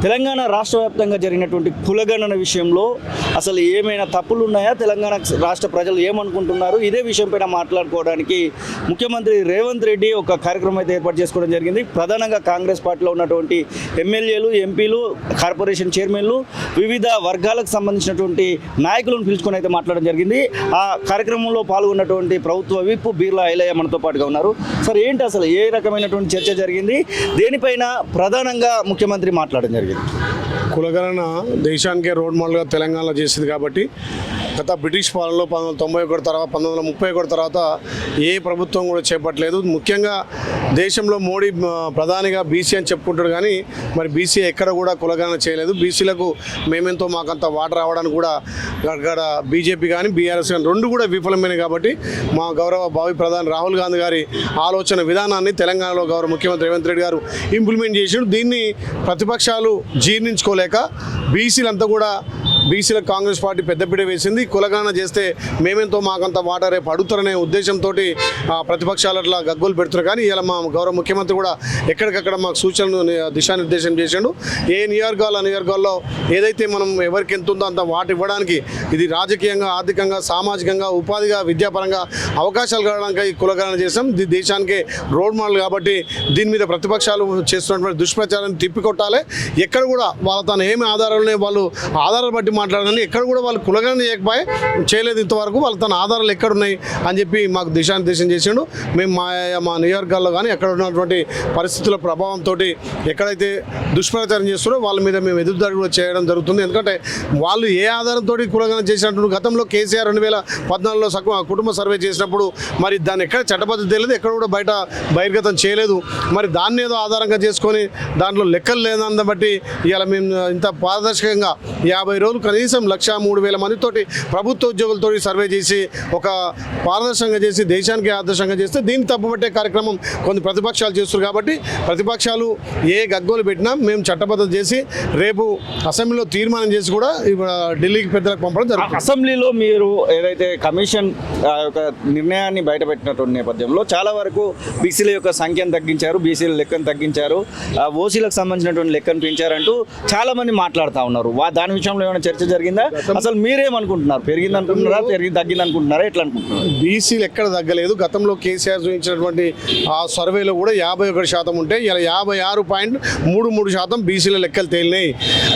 తెలంగాణ రాష్ట్ర వ్యాప్తంగా జరిగినటువంటి కులగణన విషయంలో అసలు ఏమైనా తప్పులు ఉన్నాయా? తెలంగాణ రాష్ట్ర ప్రజలు ఏమనుకుంటున్నారు? ఇదే విషయంపైన మాట్లాడుకోవడానికి ముఖ్యమంత్రి రేవంత్ రెడ్డి ఒక కార్యక్రమం అయితే ఏర్పాటు చేసుకోవడం జరిగింది. ప్రధానంగా కాంగ్రెస్ పార్టీలో ఉన్నటువంటి ఎమ్మెల్యేలు, ఎంపీలు, కార్పొరేషన్ చైర్మన్లు, వివిధ వర్గాలకు సంబంధించినటువంటి నాయకులను పిలుచుకొని అయితే మాట్లాడడం జరిగింది. ఆ కార్యక్రమంలో పాల్గొన్నటువంటి ప్రభుత్వ విప్ బీర్లా ఐలయ్య మనతో పాటుగా ఉన్నారు. సార్, ఏంటి అసలు ఏ రకమైనటువంటి చర్చ జరిగింది? దేనిపైన ప్రధానంగా ముఖ్యమంత్రి మాట్లాడడం జరిగింది? కులగణన దేశానికే రోడ్ మోడల్గా తెలంగాణలో చేసింది కాబట్టి గత బ్రిటిష్ పాలనలో 1991 తర్వాత 1931 తర్వాత ఏ ప్రభుత్వం కూడా చేపట్టలేదు. ముఖ్యంగా దేశంలో మోడీ ప్రధానిగా బీసీ అని చెప్పుకుంటాడు, కానీ మరి బీసీ ఎక్కడ కూడా కులగణన చేయలేదు. బీసీలకు మేమెంతో మాకంత వాటర్ రావడానికి కూడా అక్కడ బీజేపీ కానీ బీఆర్ఎస్ కానీ రెండు కూడా విఫలమైనవి. కాబట్టి మా గౌరవ భావి ప్రధాని రాహుల్ గాంధీ గారి ఆలోచన విధానాన్ని తెలంగాణలో గౌరవ ముఖ్యమంత్రి రేవంత్ రెడ్డి గారు ఇంప్లిమెంట్ చేసాడు. దీన్ని ప్రతిపక్షాలు జీర్ణించుకోలేక బీసీలంతా కూడా బీసీలకు కాంగ్రెస్ పార్టీ పెద్దపీట వేసింది. కులగణన చేస్తే మేమెంతో మాకంత వాటర్ రేపు అడుగుతారనే ఉద్దేశంతో ప్రతిపక్షాలు అట్లా గగ్గోలు పెడుతున్నారు. కానీ ఇలా మా గౌరవ ముఖ్యమంత్రి కూడా ఎక్కడికక్కడ మాకు సూచనలు దిశానిర్దేశం చేసిండు. ఏ నియోజకవర్గాల్లో ఏదైతే మనం ఎవరికి ఎంత ఉందో అంత వాటి ఇవ్వడానికి ఇది రాజకీయంగా, ఆర్థికంగా, సామాజికంగా, ఉపాధిగా, విద్యాపరంగా అవకాశాలు కలగడానికి ఈ కులగణన చేసాం. ఇది దేశానికే రోడ్ మోడల్ కాబట్టి దీని మీద ప్రతిపక్షాలు చేస్తున్నటువంటి దుష్ప్రచారాన్ని తిప్పికొట్టాలి. ఎక్కడ కూడా వాళ్ళ తను ఏమి ఆధారాలు ఉన్నాయి, వాళ్ళు ఆధారాలు బట్టి మాట్లాడాలని ఎక్కడ కూడా వాళ్ళు కులగణన చేయలేదు ఇంతవరకు. వాళ్ళు తన ఆధారాలు ఎక్కడున్నాయి అని చెప్పి మాకు దిశానిర్దేశం చేసిండు. మేము మా నియోజకవర్గాల్లో కానీ ఎక్కడ ఉన్నటువంటి పరిస్థితుల ప్రభావంతో ఎక్కడైతే దుష్ప్రచారం చేస్తున్నారో వాళ్ళ మీద మేము ఎదురుదాడి కూడా చేయడం జరుగుతుంది. ఎందుకంటే వాళ్ళు ఏ ఆధారంతో కులగణన చేసినట్టు గతంలో కేసీఆర్ 2014లో కుటుంబ సర్వే చేసినప్పుడు మరి దాన్ని ఎక్కడ చట్టబద్ధత తెలియదు, ఎక్కడ కూడా బహిర్గతం చేయలేదు. మరి దాన్ని ఏదో ఆధారంగా చేసుకొని దాంట్లో లెక్కలు లేదని బట్టి ఇవాళ మేము ఇంత పారదర్శకంగా 50 రోజులు కనీసం 1,03,000 మందితోటి ప్రభుత్వ ఉద్యోగులతో సర్వే చేసి ఒక పారదర్శకంగా చేసి దేశానికి ఆదర్శంగా చేస్తే దీన్ని తప్పుపట్టే కార్యక్రమం కొన్ని ప్రతిపక్షాలు చేస్తున్నారు. కాబట్టి ప్రతిపక్షాలు ఏ గగ్గోలు పెట్టినా మేము చట్టబద్ధత చేసి రేపు అసెంబ్లీలో తీర్మానం చేసి కూడా ఢిల్లీకి పెద్దలకు పంపడం జరుగుతుంది. అసెంబ్లీలో మీరు ఏదైతే కమిషన్ యొక్క నిర్ణయాన్ని బయటపెట్టినటువంటి నేపథ్యంలో చాలా వరకు బీసీల యొక్క సంఖ్యను తగ్గించారు, బీసీల లెక్కను తగ్గించారు, ఓసీలకు సంబంధించినటువంటి లెక్కను పెంచారంటూ చాలా మంది మాట్లాడుతూ ఉన్నారు. దాని విషయంలో ఏమైనా చర్చ జరిగిందా? అసలు మీరేమనుకుంటున్నారు? పెరిగింది అనుకుంటున్నారా, తగ్గింది అనుకుంటున్నారా, ఎట్లా అనుకుంటున్నారు? బీసీలు ఎక్కడ తగ్గలేదు. గతంలో కేసీఆర్ చూపించినటువంటి ఆ సర్వేలో కూడా 51% ఉంటే ఇలా 56.33% బీసీల లెక్కలు తేలినాయి.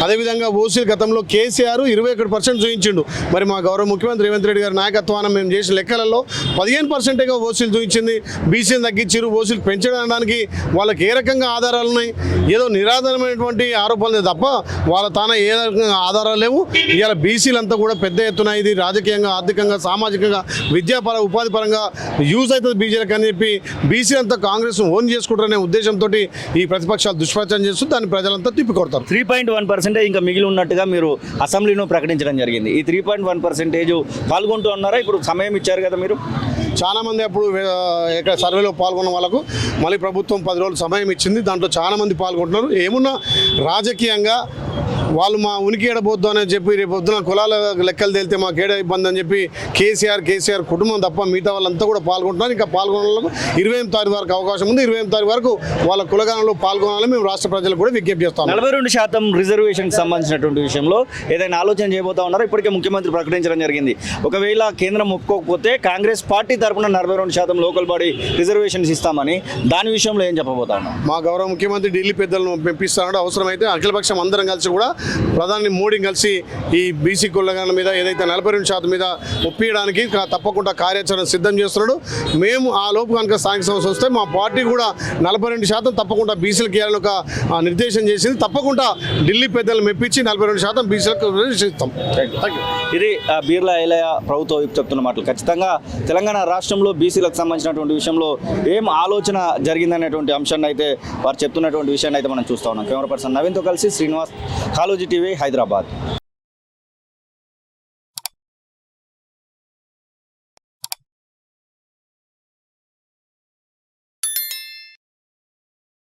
అదేవిధంగా ఓసీల గతంలో కేసీఆర్ 21% చూపించిండు. మరి మా గౌరవ ముఖ్యమంత్రి రేవంత్ రెడ్డి గారి నాయకత్వాన్ని మేము చేసిన లెక్కలలో 15%గా ఓసీలు చూపించింది. బీసీలు తగ్గించారు, ఓసీలు పెంచడానికి వాళ్ళకి ఏ రకంగా ఆధారాలు ఉన్నాయి? ఏదో నిరాధారమైనటువంటి ఆరోపణలే తప్ప వాళ్ళ తాన ఏ రకంగా ఆధారాలు లేవు. ఇవాళ బీసీలంతా కూడా పెద్ద ఎత్తున ఇది రాజకీయంగా, ఆర్థికంగా, సామాజికంగా, విద్యాపర, ఉపాధి పరంగా యూజ్ అవుతుంది బీజేపీకి అని చెప్పి బీసీలంతా కాంగ్రెస్ ఓన్ చేసుకుంటారనే ఉద్దేశంతో ఈ ప్రతిపక్షాలు దుష్ప్రచారం చేస్తూ దాన్ని ప్రజలంతా తిప్పికొడతారు. 3.1% ఇంకా మిగిలి ఉన్నట్టుగా మీరు అసెంబ్లీలో ప్రకటించడం జరిగింది. ఈ 3.1% పాల్గొంటూ ఉన్నారా? ఇప్పుడు సమయం ఇచ్చారు కదా మీరు. చాలామంది అప్పుడు ఇక్కడ సర్వేలో పాల్గొన్న వాళ్ళకు మళ్ళీ ప్రభుత్వం 10 రోజులు సమయం ఇచ్చింది. దాంట్లో చాలామంది పాల్గొంటున్నారు. ఏమున్నా రాజకీయంగా వాళ్ళు మా ఉనికి ఏడబోద్దు అని చెప్పి రేపు పొద్దున కులాల లెక్కలు తేలితే మాకు ఏడ ఇబ్బంది అని చెప్పి కేసీఆర్ కుటుంబం తప్ప మిగతా వాళ్ళంతా కూడా పాల్గొంటున్నారు. ఇంకా పాల్గొనడం 28వ తారీఖు వరకు అవకాశం ఉంది. 28వ తారీఖు వరకు వాళ్ళ కులగణనలో పాల్గొనాలని మేము రాష్ట్ర ప్రజలకు కూడా విజ్ఞప్తి చేస్తాం. 42% రిజర్వేషన్కి సంబంధించినటువంటి విషయంలో ఏదైనా ఆలోచన చేయబోతా ఉన్నారో? ఇప్పటికే ముఖ్యమంత్రి ప్రకటించడం జరిగింది. ఒకవేళ కేంద్రం ఒప్పుకోకపోతే కాంగ్రెస్ పార్టీ తరఫున 42% లోకల్ బాడీ రిజర్వేషన్స్ ఇస్తామని, దాని విషయంలో ఏం చెప్పబోతా ఉన్నాం? మా గౌరవ ముఖ్యమంత్రి ఢిల్లీ పెద్దలను పంపిస్తాడు. అవసరమైతే అఖిలపక్షం అందరం కలిసి కూడా ప్రధాని మోడీ కలిసి ఈ బీసీ కులగణన మీద ఏదైతే 42% మీద ఒప్పించడానికి తప్పకుండా కార్యాచరణ సిద్ధం చేస్తున్నాడు. మేము ఆ లోపు కనుక స్థానిక సంస్థ వస్తే మా పార్టీ కూడా 42% తప్పకుండా బీసీలకు ఇవ్వాలని ఒక నిర్దేశం చేసింది. తప్పకుండా ఢిల్లీ పెద్దలు మెప్పించి 42% బీసీలకు ఇస్తాం. ఇది బీర్లా ఐలయ్య ప్రభుత్వ చెప్తున్న మాటలు. ఖచ్చితంగా తెలంగాణ రాష్ట్రంలో బీసీలకు సంబంధించినటువంటి విషయంలో ఏం ఆలోచన జరిగిందనేటువంటి అంశాన్ని అయితే వారు చెప్తున్నటువంటి విషయాన్ని అయితే మనం చూస్తూ ఉన్నాం. కెమెరా పర్సన్ నవీన్తో కలిసి శ్రీనివాస్, కాలోజీ టీవీ, హైదరాబాద్.